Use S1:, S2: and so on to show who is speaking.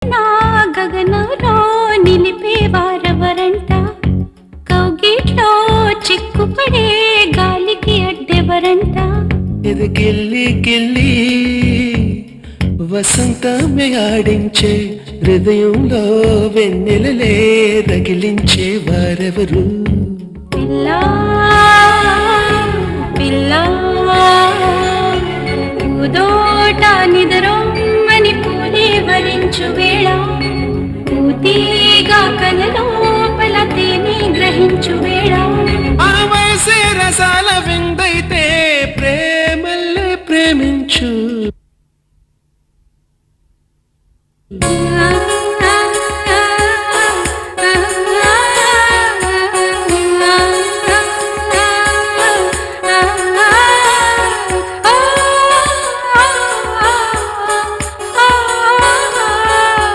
S1: నా గగనంలో నిలిపేవారెవరంట, కౌగిట్లో చిక్కుపడే గాలికి అడ్డెవరంట.
S2: ఇది గిల్లి గిల్లి వసంతమే ఆడించే, హృదయంలో వెన్నెలలే రగిలించే వారెవరు?
S1: పిల్లా పిల్లా పూదోట నిదరొమ్మని పూలే వరించు వేళ, పూతీగా కలలోపల తేనె గ్రహించు వేళ,
S2: ఆ వయసే రసాల వింద